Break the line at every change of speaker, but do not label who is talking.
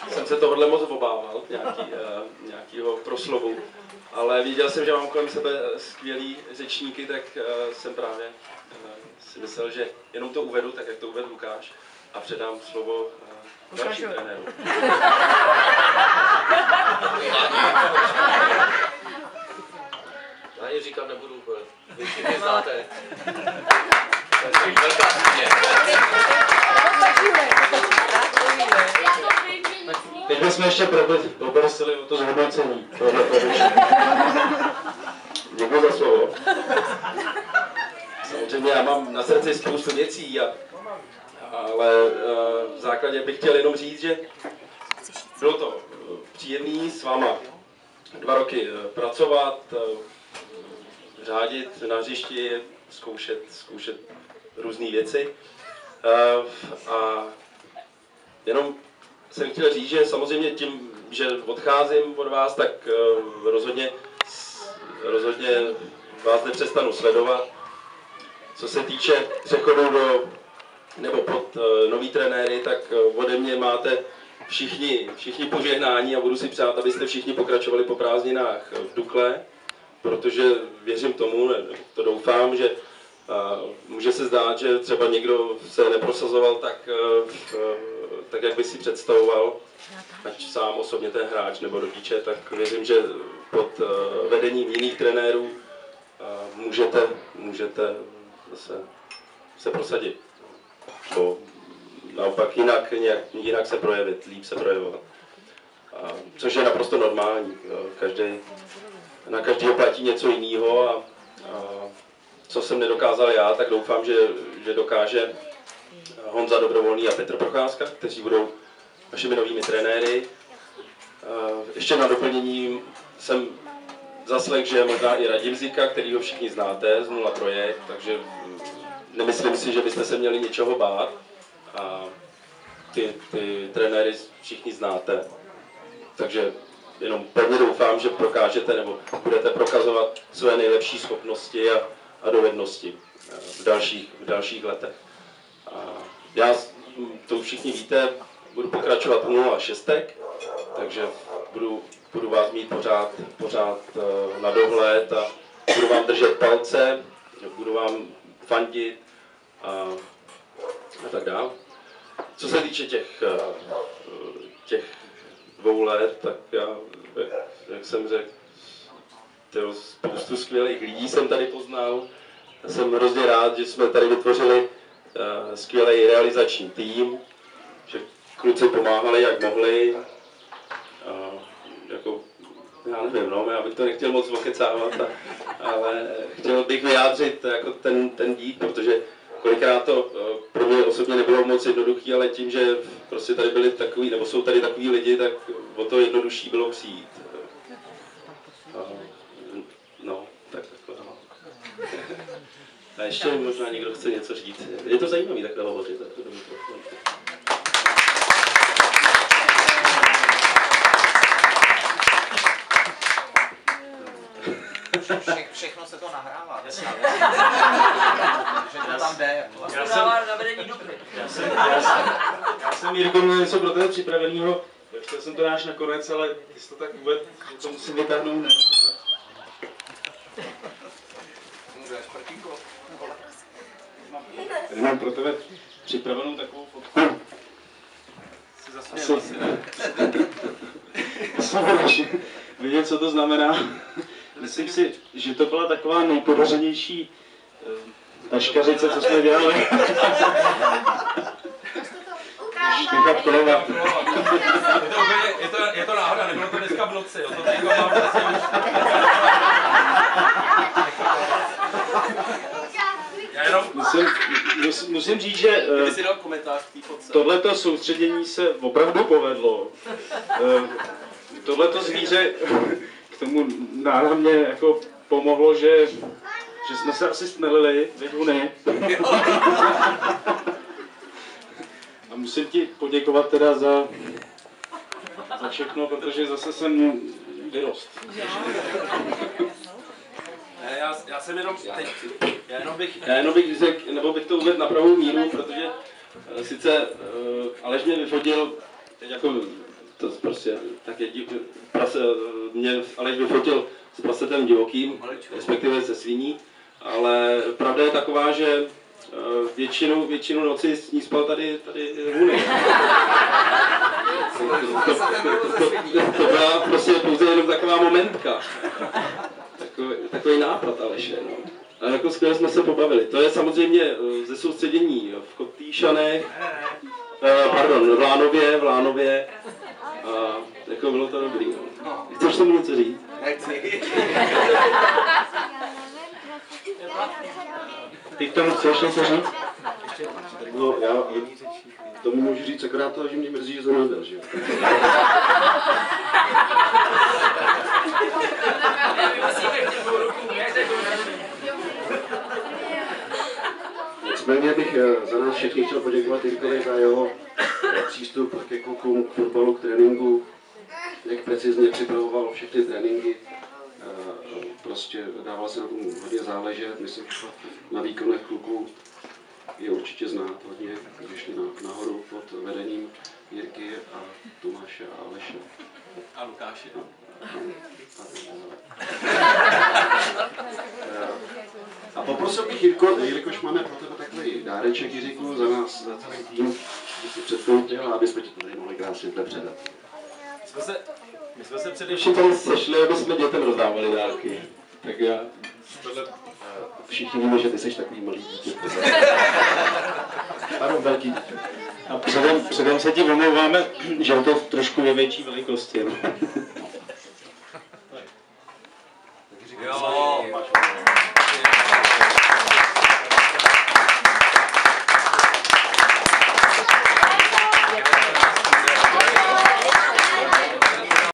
jsem se tohohle moc obával, nějakýho proslovu, ale viděl jsem, že mám kolem sebe skvělý řečníky, tak jsem právě si myslel, že jenom to uvedu, tak jak to uvedl Lukáš, a předám slovo dalším trenérům.
Já je říkat nebudu úplně. Vy všichni znáte. Velká směr.
Teď bychom ještě poprosili o to zhodnocení. Děkuji za slovo. Samozřejmě já mám na srdci spoustu věcí, ale v základě bych chtěl jenom říct, že bylo to příjemné s váma 2 roky pracovat, řádit na hřišti, zkoušet různé věci. A jenom jsem chtěl říct, že samozřejmě tím, že odcházím od vás, tak rozhodně vás nepřestanu sledovat. Co se týče přechodu nebo pod nový trenéry, tak ode mě máte všichni požehnání a budu si přát, abyste všichni pokračovali po prázdninách v Dukle, protože věřím tomu, to doufám, že může se zdát, že třeba někdo se neprosazoval tak jak by si představoval, ať sám osobně ten hráč nebo rodiče, tak věřím, že pod vedením jiných trenérů můžete se prosadit. Bo naopak jinak se projevit, líp se projevovat. Což je naprosto normální. Na každého platí něco jiného a co jsem nedokázal já, tak doufám, že dokáže Honza Dobrovolný a Petr Procházka, kteří budou našimi novými trenéry. Ještě na doplnění jsem zaslech, že možná i Radim Zika, kterýho všichni znáte z 0 projekt, takže nemyslím si, že byste se měli něčeho bát. A ty trenéry všichni znáte. Takže jenom pevně doufám, že prokážete nebo budete prokazovat své nejlepší schopnosti a dovednosti v dalších letech. Já, to všichni víte, budu pokračovat u 06, takže budu vás mít pořád na dohled a budu vám držet palce, budu vám fandit a tak dále. Co se týče těch 2 let, tak já, jak jsem řekl, spoustu skvělých lidí jsem tady poznal. Jsem hrozně rád, že jsme tady vytvořili skvělý realizační tým, že kluci pomáhali, jak mohli. Já nevím, já bych to nechtěl moc okecávat, ale chtěl bych vyjádřit jako ten dík, protože kolikrát to pro mě osobně nebylo moc jednoduché, ale tím, že prostě tady byli takový, nebo jsou tady takový lidi, tak o to jednodušší bylo přijít. A ještě možná někdo chce něco říct. Je to zajímavý takhle hovořit.
Všechno se to nahrává dneska. Že to tam jde.
Já jsem Jirko, měl něco pro tebe připraveného. Chtěl jsem to dáš nakonec, ale ty jsi to tak uvedl, že to musím vytáhnout. Tady mám pro tebe připravenou takovou fotku. Asi budeš vidět, co to znamená. Myslím si, že to byla taková nejpodařenější taškařice, co jsme dělali. Nechat kolovat.
Je to náhoda, nebylo to dneska v noci. To teďka mám přesně už.
Musím říct, že tohleto soustředění se opravdu povedlo. Tohleto zvíře k tomu náramně jako pomohlo, že jsme se asi stmelili, vyhuny. A musím ti poděkovat teda za všechno, protože zase jsem vyrost.
Já jsem jenom bych řekl, nebo bych to uvedl na pravou míru, protože sice Aleš mě vyfotil teď jako to prostě taky mě Aleš vyfotil s prasetem divokým, respektive se sviní, ale pravda je taková, že většinu noci s ní spal tady Huny. To byla prostě pouze jenom taková momentka. Takový nápad Aleše, no. A jako skvěle jsme se pobavili. To je samozřejmě ze soustředění v Kotýšanech, pardon, v Lánově. A jako bylo to dobrý, no. Chceš tomu něco říct?
Nechci.
Ty k tomu chceš něco říct?
No, já tomu můžu říct akorát to, že mě mrzí, že to nebyl, že jo. Nicméně bych za nás všechny chtěl poděkovat Jirkovi za jeho přístup ke klukům, k fotbalu, k tréninku, jak precizně připravoval všechny tréninky. Prostě dával se na tom hodně záležet, myslím, že na výkonech kluků je určitě znát hodně, když šli nahoru pod vedením Jirky a Tomáše a Aleše.
A Lukáše.
A poprosil bych Jirko, jelikož máme pro tebe takový dáreček, Jiříku, za nás, za celý tým, že si předkoupil, aby jsme ti to tady mohli krásně předat.
My jsme se především tady sešli, aby jsme dětem rozdávali dárky. Tak já...
Všichni víme, že ty jsi takový malý dítě.
Pardon, velký. A předem se ti omlouváme, že je to trošku ve větší velikosti. No.